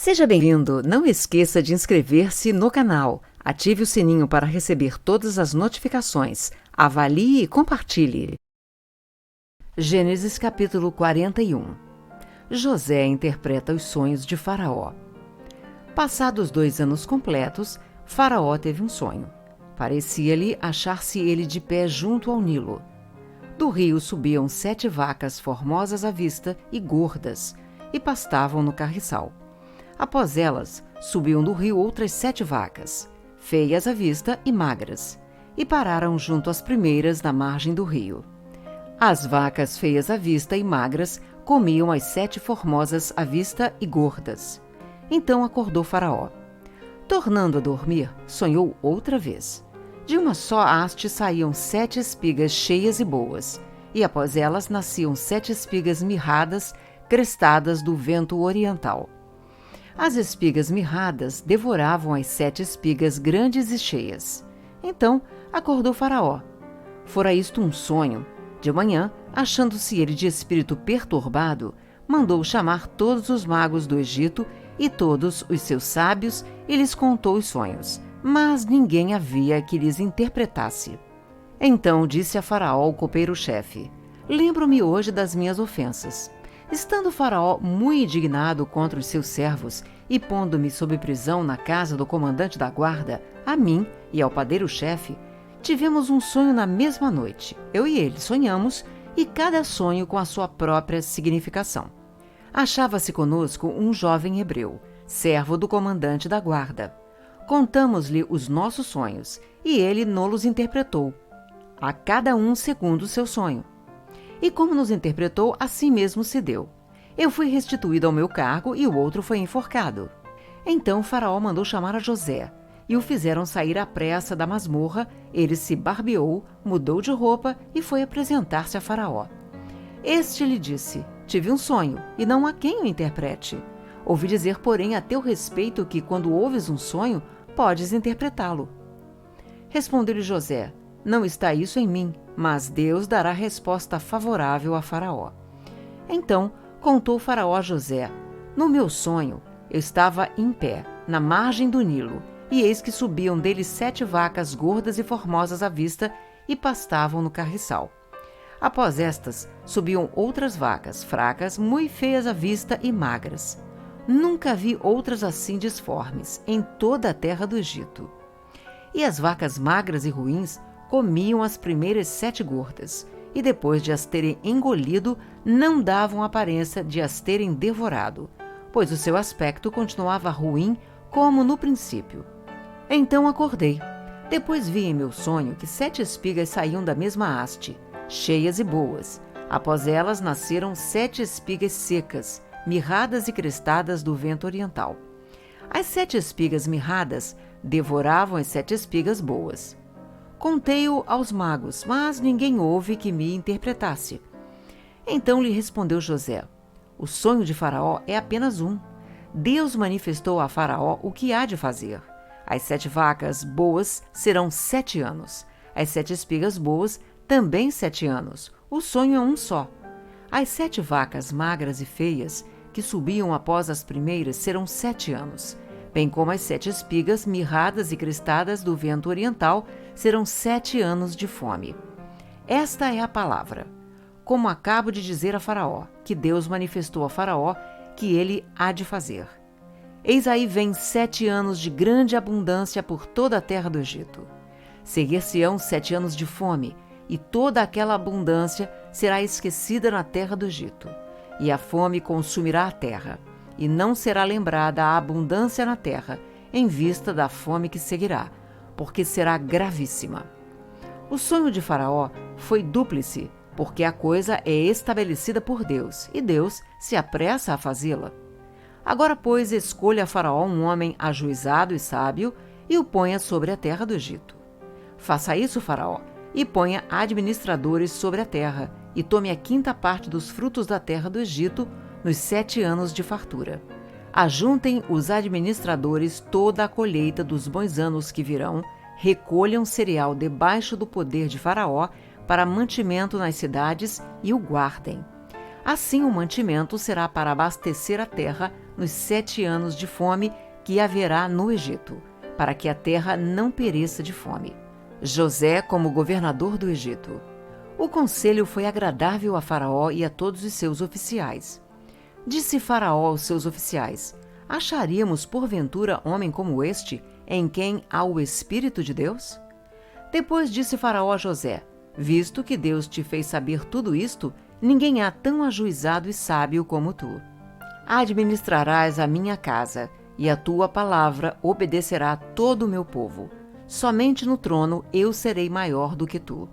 Seja bem-vindo! Não esqueça de inscrever-se no canal, ative o sininho para receber todas as notificações, avalie e compartilhe. Gênesis capítulo 41. José interpreta os sonhos de Faraó. Passados 2 anos completos, Faraó teve um sonho. Parecia-lhe achar-se ele de pé junto ao Nilo. Do rio subiam 7 vacas formosas à vista e gordas, e pastavam no carriçal. Após elas, subiam do rio outras 7 vacas, feias à vista e magras, e pararam junto às primeiras na margem do rio. As vacas feias à vista e magras comiam as 7 formosas à vista e gordas. Então acordou Faraó. Tornando a dormir, sonhou outra vez. De uma só haste saíam 7 espigas cheias e boas, e após elas nasciam 7 espigas mirradas, crestadas do vento oriental. As espigas mirradas devoravam as 7 espigas grandes e cheias. Então acordou Faraó. Fora isto um sonho. De manhã, achando-se ele de espírito perturbado, mandou chamar todos os magos do Egito e todos os seus sábios e lhes contou os sonhos, mas ninguém havia que lhes interpretasse. Então disse a Faraó o copeiro-chefe: Lembro-me hoje das minhas ofensas. Estando Faraó muito indignado contra os seus servos e pondo-me sob prisão na casa do comandante da guarda, a mim e ao padeiro-chefe, tivemos um sonho na mesma noite. Eu e ele sonhamos, e cada sonho com a sua própria significação. Achava-se conosco um jovem hebreu, servo do comandante da guarda. Contamos-lhe os nossos sonhos, e ele nos interpretou, a cada um segundo o seu sonho. E como nos interpretou, assim mesmo se deu. Eu fui restituído ao meu cargo e o outro foi enforcado. Então Faraó mandou chamar a José, e o fizeram sair à pressa da masmorra. Ele se barbeou, mudou de roupa e foi apresentar-se a Faraó. Este lhe disse: Tive um sonho, e não há quem o interprete. Ouvi dizer, porém, a teu respeito que, quando ouves um sonho, podes interpretá-lo. Respondeu-lhe José: Não está isso em mim, mas Deus dará resposta favorável a Faraó. Então contou Faraó a José: No meu sonho, eu estava em pé, na margem do Nilo, e eis que subiam dele 7 vacas gordas e formosas à vista e pastavam no carriçal. Após estas, subiam outras vacas, fracas, muito feias à vista e magras. Nunca vi outras assim disformes em toda a terra do Egito. E as vacas magras e ruins comiam as primeiras 7 gordas, e depois de as terem engolido, não davam aparência de as terem devorado, pois o seu aspecto continuava ruim como no princípio. Então acordei. Depois vi em meu sonho que 7 espigas saíam da mesma haste, cheias e boas. Após elas nasceram 7 espigas secas, mirradas e crestadas do vento oriental. As 7 espigas mirradas devoravam as 7 espigas boas. Contei-o aos magos, mas ninguém houve que me interpretasse. Então lhe respondeu José: O sonho de Faraó é apenas um. Deus manifestou a Faraó o que há de fazer. As 7 vacas boas serão 7 anos. As 7 espigas boas também 7 anos. O sonho é um só. As 7 vacas magras e feias, que subiam após as primeiras, serão 7 anos. Bem como as 7 espigas mirradas e crestadas do vento oriental serão 7 anos de fome. Esta é a palavra. Como acabo de dizer a Faraó, que Deus manifestou a Faraó que ele há de fazer. Eis aí vem 7 anos de grande abundância por toda a terra do Egito. Seguir-se-ão 7 anos de fome, e toda aquela abundância será esquecida na terra do Egito. E a fome consumirá a terra, e não será lembrada a abundância na terra, em vista da fome que seguirá, porque será gravíssima. O sonho de Faraó foi dúplice, porque a coisa é estabelecida por Deus, e Deus se apressa a fazê-la. Agora, pois, escolha a Faraó um homem ajuizado e sábio, e o ponha sobre a terra do Egito. Faça isso, Faraó, e ponha administradores sobre a terra, e tome a 5ª parte dos frutos da terra do Egito nos 7 anos de fartura. Ajuntem os administradores toda a colheita dos bons anos que virão, recolham cereal debaixo do poder de Faraó para mantimento nas cidades e o guardem. Assim o mantimento será para abastecer a terra nos 7 anos de fome que haverá no Egito, para que a terra não pereça de fome. José como governador do Egito. O conselho foi agradável a Faraó e a todos os seus oficiais. Disse Faraó aos seus oficiais: acharíamos porventura homem como este, em quem há o Espírito de Deus? Depois disse Faraó a José: visto que Deus te fez saber tudo isto, ninguém há tão ajuizado e sábio como tu. Administrarás a minha casa, e a tua palavra obedecerá a todo o meu povo. Somente no trono eu serei maior do que tu.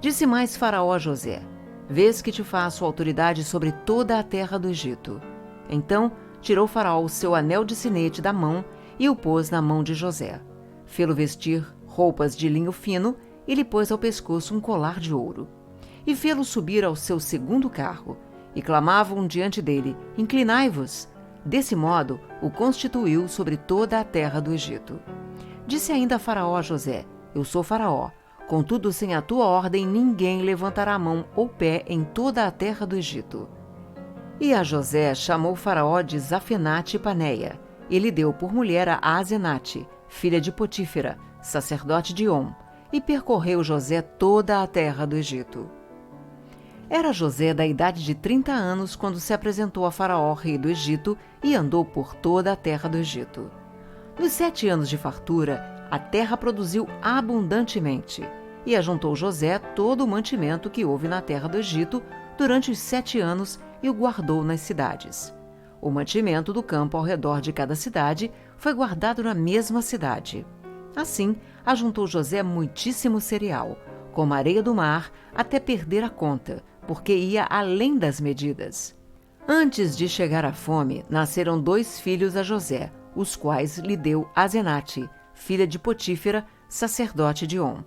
Disse mais Faraó a José: vês que te faço autoridade sobre toda a terra do Egito. Então tirou Faraó o seu anel de sinete da mão e o pôs na mão de José. Fê-lo vestir roupas de linho fino e lhe pôs ao pescoço um colar de ouro. E fê-lo subir ao seu segundo carro. E clamavam diante dele: inclinai-vos. Desse modo o constituiu sobre toda a terra do Egito. Disse ainda Faraó a José: eu sou Faraó. Contudo, sem a tua ordem, ninguém levantará a mão ou pé em toda a terra do Egito. E a José chamou Faraó de Zafenate Paneia, e lhe deu por mulher a Asenate, filha de Potífera, sacerdote de On, e percorreu José toda a terra do Egito. Era José da idade de 30 anos quando se apresentou a Faraó, rei do Egito, e andou por toda a terra do Egito. Nos 7 anos de fartura, a terra produziu abundantemente, e ajuntou José todo o mantimento que houve na terra do Egito durante os 7 anos e o guardou nas cidades. O mantimento do campo ao redor de cada cidade foi guardado na mesma cidade. Assim, ajuntou José muitíssimo cereal, como a areia do mar, até perder a conta, porque ia além das medidas. Antes de chegar à fome, nasceram 2 filhos a José, os quais lhe deu Asenate, filha de Potífera, sacerdote de On.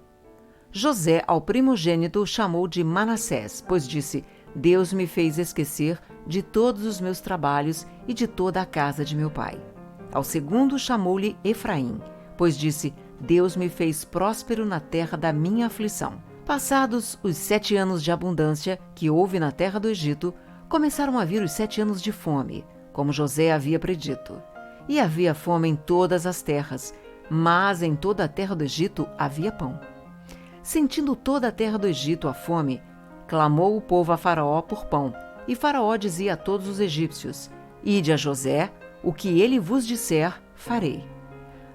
José, ao primogênito, chamou de Manassés, pois disse: Deus me fez esquecer de todos os meus trabalhos e de toda a casa de meu pai. Ao segundo chamou-lhe Efraim, pois disse: Deus me fez próspero na terra da minha aflição. Passados os 7 anos de abundância que houve na terra do Egito, começaram a vir os 7 anos de fome, como José havia predito. E havia fome em todas as terras, mas em toda a terra do Egito havia pão. Sentindo toda a terra do Egito a fome, clamou o povo a Faraó por pão, e Faraó dizia a todos os egípcios: Ide a José, o que ele vos disser, farei.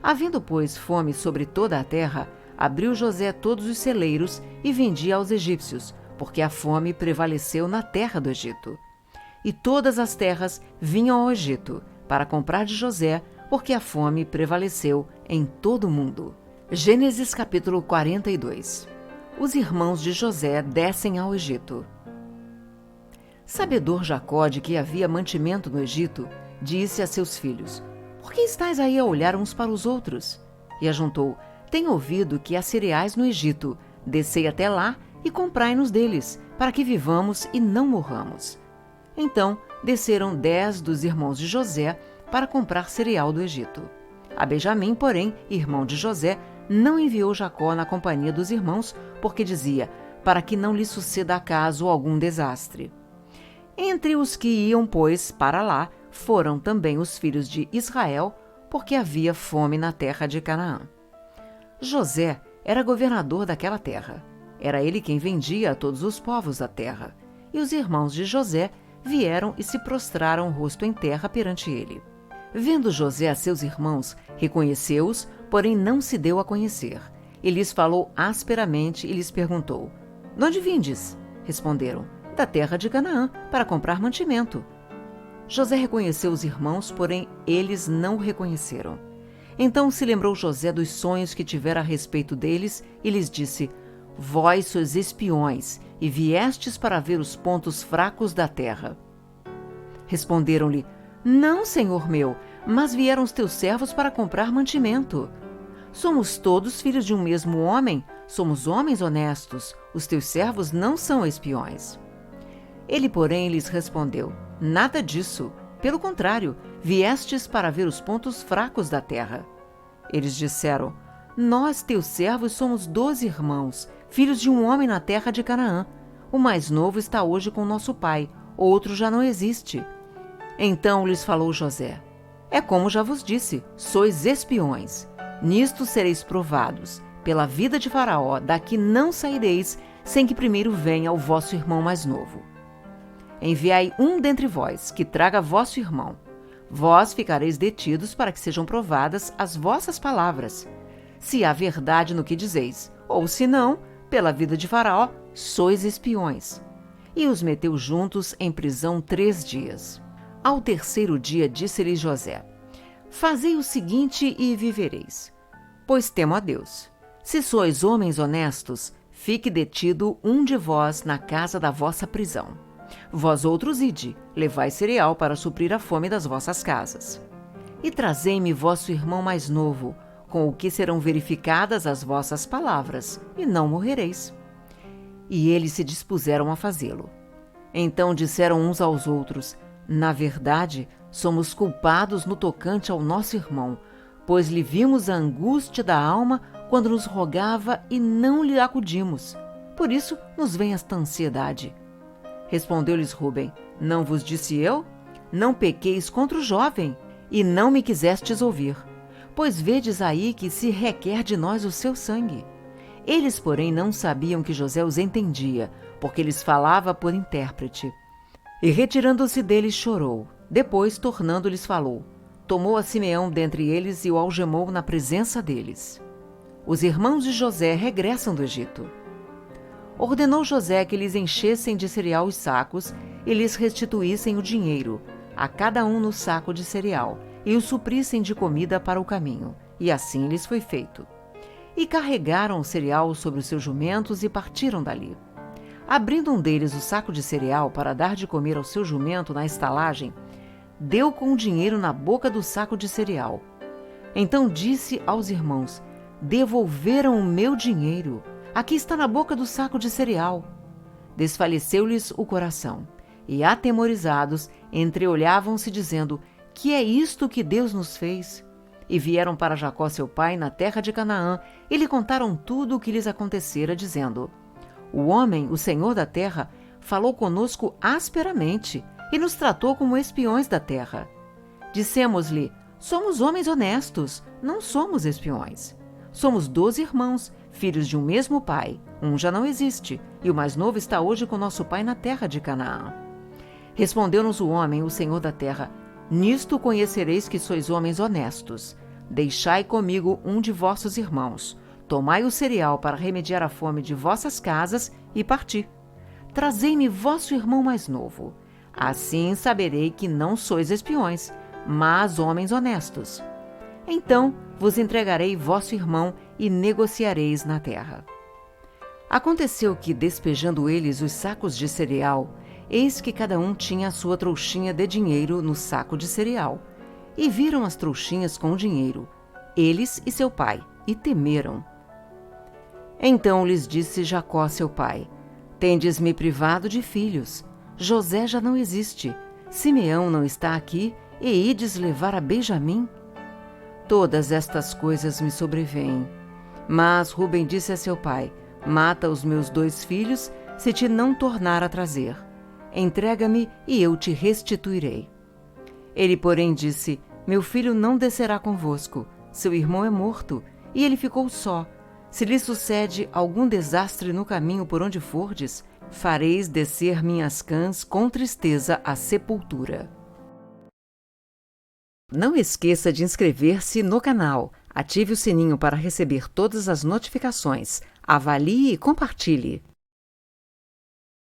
Havendo, pois, fome sobre toda a terra, abriu José todos os celeiros e vendia aos egípcios, porque a fome prevaleceu na terra do Egito. E todas as terras vinham ao Egito para comprar de José, porque a fome prevaleceu em todo o mundo. Gênesis capítulo 42. Os irmãos de José descem ao Egito. Sabedor Jacó de que havia mantimento no Egito, disse a seus filhos: Por que estáis aí a olhar uns para os outros? E ajuntou: Tenho ouvido que há cereais no Egito. Descei até lá e comprai-nos deles, para que vivamos e não morramos. Então desceram 10 dos irmãos de José para comprar cereal do Egito. A Benjamim, porém, irmão de José, não enviou Jacó na companhia dos irmãos, porque dizia: para que não lhe suceda acaso algum desastre. Entre os que iam, pois, para lá, foram também os filhos de Israel, porque havia fome na terra de Canaã. José era governador daquela terra. Era ele quem vendia a todos os povos da terra. E os irmãos de José vieram e se prostraram o rosto em terra perante ele. Vendo José a seus irmãos, reconheceu-os, porém não se deu a conhecer. E lhes falou asperamente e lhes perguntou: De onde vindes? Responderam: Da terra de Canaã, para comprar mantimento. José reconheceu os irmãos, porém eles não o reconheceram. Então se lembrou José dos sonhos que tivera a respeito deles e lhes disse: Vós sois espiões e viestes para ver os pontos fracos da terra. Responderam-lhe: Não, senhor meu, mas vieram os teus servos para comprar mantimento. Somos todos filhos de um mesmo homem, somos homens honestos, os teus servos não são espiões. Ele, porém, lhes respondeu: Nada disso. Pelo contrário, viestes para ver os pontos fracos da terra. Eles disseram: Nós, teus servos, somos 12 irmãos, filhos de um homem na terra de Canaã. O mais novo está hoje com nosso pai, outro já não existe. Então lhes falou José: é como já vos disse, sois espiões. Nisto sereis provados. Pela vida de Faraó, daqui não saireis, sem que primeiro venha o vosso irmão mais novo. Enviai um dentre vós, que traga vosso irmão. Vós ficareis detidos para que sejam provadas as vossas palavras, se há verdade no que dizeis, ou se não, pela vida de Faraó, sois espiões. E os meteu juntos em prisão 3 dias. Ao terceiro dia disse-lhes José: fazei o seguinte e vivereis, pois temo a Deus. Se sois homens honestos, fique detido um de vós na casa da vossa prisão. Vós outros ide, levai cereal para suprir a fome das vossas casas. E trazei-me vosso irmão mais novo, com o que serão verificadas as vossas palavras, e não morrereis. E eles se dispuseram a fazê-lo. Então disseram uns aos outros: na verdade, somos culpados no tocante ao nosso irmão, pois lhe vimos a angústia da alma quando nos rogava e não lhe acudimos. Por isso nos vem esta ansiedade. Respondeu-lhes Rúben: não vos disse eu? Não pequeis contra o jovem, e não me quisestes ouvir. Pois vedes aí que se requer de nós o seu sangue. Eles, porém, não sabiam que José os entendia, porque lhes falava por intérprete. E retirando-se deles chorou. Depois, tornando-lhes, falou. Tomou a Simeão dentre eles e o algemou na presença deles. Os irmãos de José regressam do Egito. Ordenou José que lhes enchessem de cereal os sacos e lhes restituíssem o dinheiro, a cada um no saco de cereal, e o suprissem de comida para o caminho. E assim lhes foi feito. E carregaram o cereal sobre os seus jumentos e partiram dali. Abrindo um deles o saco de cereal para dar de comer ao seu jumento na estalagem, deu com o dinheiro na boca do saco de cereal. Então disse aos irmãos: devolveram o meu dinheiro. Aqui está na boca do saco de cereal. Desfaleceu-lhes o coração, e atemorizados, entreolhavam-se dizendo: que é isto que Deus nos fez? E vieram para Jacó seu pai na terra de Canaã, e lhe contaram tudo o que lhes acontecera, dizendo: o homem, o senhor da terra, falou conosco asperamente, e nos tratou como espiões da terra. Dissemos-lhe: somos homens honestos, não somos espiões. Somos 12 irmãos, filhos de um mesmo pai. Um já não existe, e o mais novo está hoje com nosso pai na terra de Canaã. Respondeu-nos o homem, o senhor da terra: nisto conhecereis que sois homens honestos. Deixai comigo um de vossos irmãos. Tomai o cereal para remediar a fome de vossas casas e parti. Trazei-me vosso irmão mais novo. Assim saberei que não sois espiões, mas homens honestos. Então vos entregarei vosso irmão e negociareis na terra. Aconteceu que, despejando eles os sacos de cereal, eis que cada um tinha a sua trouxinha de dinheiro no saco de cereal. E viram as trouxinhas com o dinheiro, eles e seu pai, e temeram. Então lhes disse Jacó seu pai: tendes-me privado de filhos. José já não existe, Simeão não está aqui, e ides levar a Benjamim? Todas estas coisas me sobrevêm. Mas Rúben disse a seu pai: mata os meus 2 filhos, se te não tornar a trazer. Entrega-me e eu te restituirei. Ele, porém, disse: meu filho não descerá convosco, seu irmão é morto, e ele ficou só. Se lhe sucede algum desastre no caminho por onde fordes, fareis descer minhas cãs com tristeza à sepultura. Não esqueça de inscrever-se no canal, ative o sininho para receber todas as notificações, avalie e compartilhe.